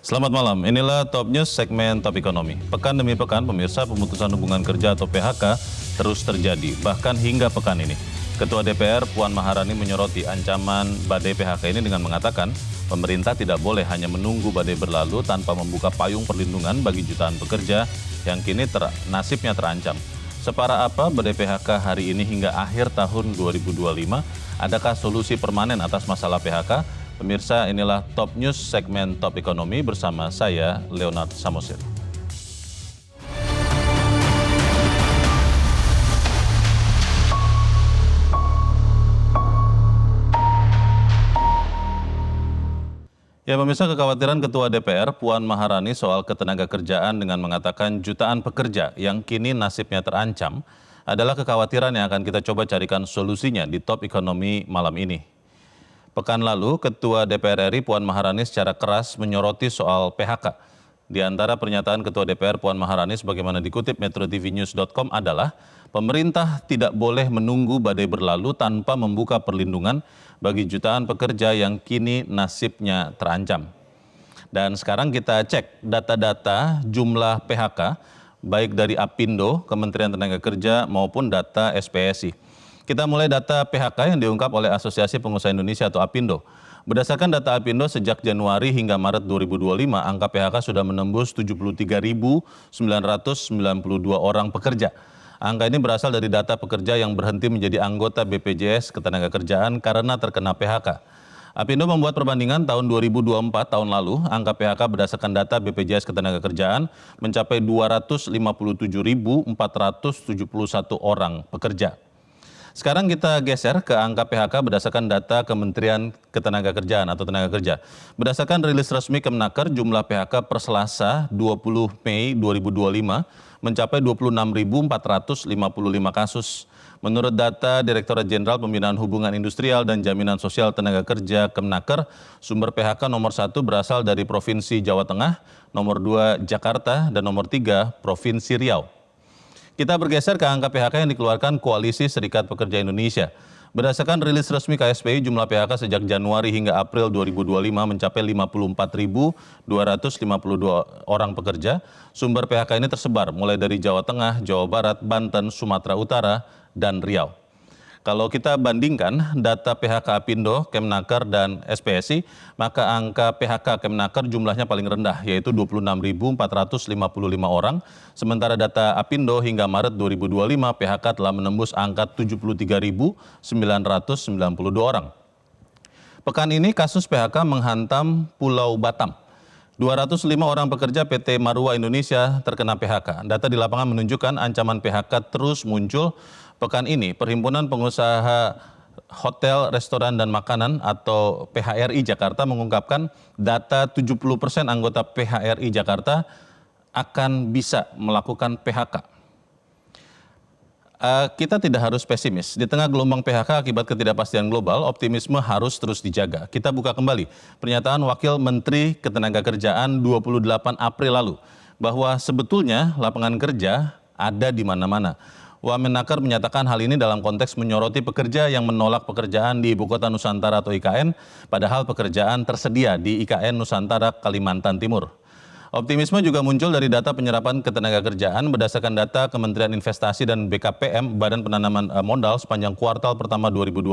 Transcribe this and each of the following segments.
Selamat malam, inilah Top News segmen Top Ekonomi. Pekan demi pekan, pemirsa, pemutusan hubungan kerja atau PHK terus terjadi, bahkan hingga pekan ini. Ketua DPR Puan Maharani menyoroti ancaman badai PHK ini dengan mengatakan, pemerintah tidak boleh hanya menunggu badai berlalu tanpa membuka payung perlindungan bagi jutaan pekerja yang kini nasibnya terancam. Separah apa badai PHK hari ini hingga akhir tahun 2025? Adakah solusi permanen atas masalah PHK? Pemirsa, inilah Top News segmen Top Ekonomi bersama saya, Leonard Samosir. Ya pemirsa, kekhawatiran Ketua DPR Puan Maharani soal ketenagakerjaan dengan mengatakan jutaan pekerja yang kini nasibnya terancam adalah kekhawatiran yang akan kita coba carikan solusinya di Top Ekonomi malam ini. Pekan lalu, Ketua DPR RI Puan Maharani secara keras menyoroti soal PHK. Di antara pernyataan Ketua DPR Puan Maharani sebagaimana dikutip metrotvnews.com adalah pemerintah tidak boleh menunggu badai berlalu tanpa membuka perlindungan bagi jutaan pekerja yang kini nasibnya terancam. Dan sekarang kita cek data-data jumlah PHK baik dari Apindo, Kementerian Tenaga Kerja maupun data SPSI. Kita mulai data PHK yang diungkap oleh Asosiasi Pengusaha Indonesia atau Apindo. Berdasarkan data Apindo sejak Januari hingga Maret 2025, angka PHK sudah menembus 73.992 orang pekerja. Angka ini berasal dari data pekerja yang berhenti menjadi anggota BPJS Ketenagakerjaan karena terkena PHK. Apindo membuat perbandingan tahun 2024 tahun lalu, angka PHK berdasarkan data BPJS Ketenagakerjaan mencapai 257.471 orang pekerja. Sekarang kita geser ke angka PHK berdasarkan data Kementerian Ketenagakerjaan atau Tenaga Kerja. Berdasarkan rilis resmi Kemenaker, jumlah PHK per Selasa 20 Mei 2025 mencapai 26.455 kasus. Menurut data Direktorat Jenderal Pembinaan Hubungan Industrial dan Jaminan Sosial Tenaga Kerja Kemenaker, sumber PHK nomor 1 berasal dari Provinsi Jawa Tengah, nomor 2 Jakarta, dan nomor 3 Provinsi Riau. Kita bergeser ke angka PHK yang dikeluarkan Koalisi Serikat Pekerja Indonesia. Berdasarkan rilis resmi KSPI, jumlah PHK sejak Januari hingga April 2025 mencapai 54.252 orang pekerja. Sumber PHK ini tersebar mulai dari Jawa Tengah, Jawa Barat, Banten, Sumatera Utara, dan Riau. Kalau kita bandingkan data PHK Apindo, Kemenaker, dan SPSI, maka angka PHK Kemenaker jumlahnya paling rendah, yaitu 26.455 orang. Sementara data Apindo hingga Maret 2025, PHK telah menembus angka 73.992 orang. Pekan ini kasus PHK menghantam Pulau Batam. 205 orang pekerja PT Marua Indonesia terkena PHK. Data di lapangan menunjukkan ancaman PHK terus muncul. Pekan ini, Perhimpunan Pengusaha Hotel, Restoran, dan Makanan atau PHRI Jakarta mengungkapkan data 70% anggota PHRI Jakarta akan bisa melakukan PHK. Kita tidak harus pesimis. Di tengah gelombang PHK akibat ketidakpastian global, optimisme harus terus dijaga. Kita buka kembali pernyataan Wakil Menteri Ketenagakerjaan 28 April lalu bahwa sebetulnya lapangan kerja ada di mana-mana. Wamenaker menyatakan hal ini dalam konteks menyoroti pekerja yang menolak pekerjaan di Ibu Kota Nusantara atau IKN, padahal pekerjaan tersedia di IKN Nusantara Kalimantan Timur. Optimisme juga muncul dari data penyerapan ketenagakerjaan berdasarkan data Kementerian Investasi dan BKPM, Badan Penanaman Modal sepanjang kuartal pertama 2025,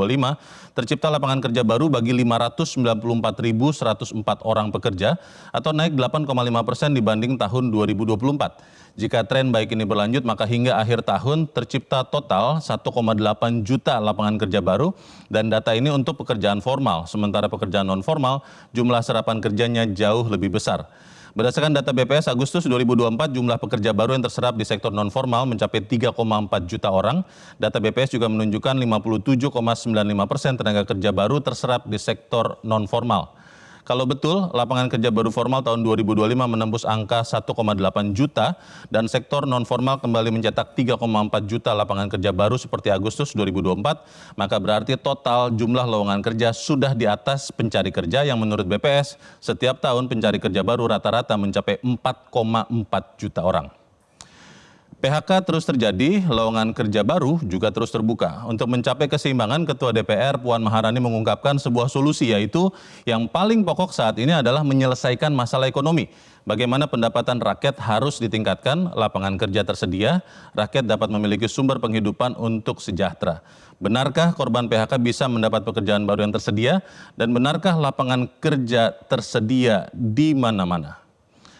tercipta lapangan kerja baru bagi 594.104 orang pekerja atau naik 8,5% dibanding tahun 2024. Jika tren baik ini berlanjut, maka hingga akhir tahun tercipta total 1,8 juta lapangan kerja baru dan data ini untuk pekerjaan formal, sementara pekerjaan non formal jumlah serapan kerjanya jauh lebih besar. Berdasarkan data BPS Agustus 2024, jumlah pekerja baru yang terserap di sektor non-formal mencapai 3,4 juta orang. Data BPS juga menunjukkan 57,95% tenaga kerja baru terserap di sektor non-formal. Kalau betul, lapangan kerja baru formal tahun 2025 menembus angka 1,8 juta dan sektor non-formal kembali mencetak 3,4 juta lapangan kerja baru seperti Agustus 2024, maka berarti total jumlah lowongan kerja sudah di atas pencari kerja yang menurut BPS setiap tahun pencari kerja baru rata-rata mencapai 4,4 juta orang. PHK terus terjadi, lowongan kerja baru juga terus terbuka. Untuk mencapai keseimbangan, Ketua DPR Puan Maharani mengungkapkan sebuah solusi, yaitu yang paling pokok saat ini adalah menyelesaikan masalah ekonomi. Bagaimana pendapatan rakyat harus ditingkatkan, lapangan kerja tersedia, rakyat dapat memiliki sumber penghidupan untuk sejahtera. Benarkah korban PHK bisa mendapat pekerjaan baru yang tersedia? Dan benarkah lapangan kerja tersedia di mana-mana?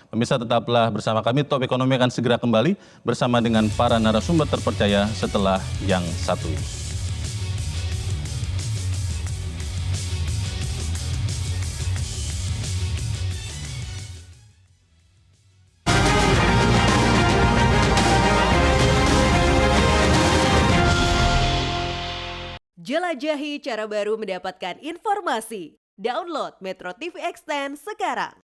Pemirsa, tetaplah bersama kami. Top Ekonomi akan segera kembali bersama dengan para narasumber terpercaya setelah yang satu ini. Jelajahi cara baru mendapatkan informasi. Download Metro TV Extend sekarang.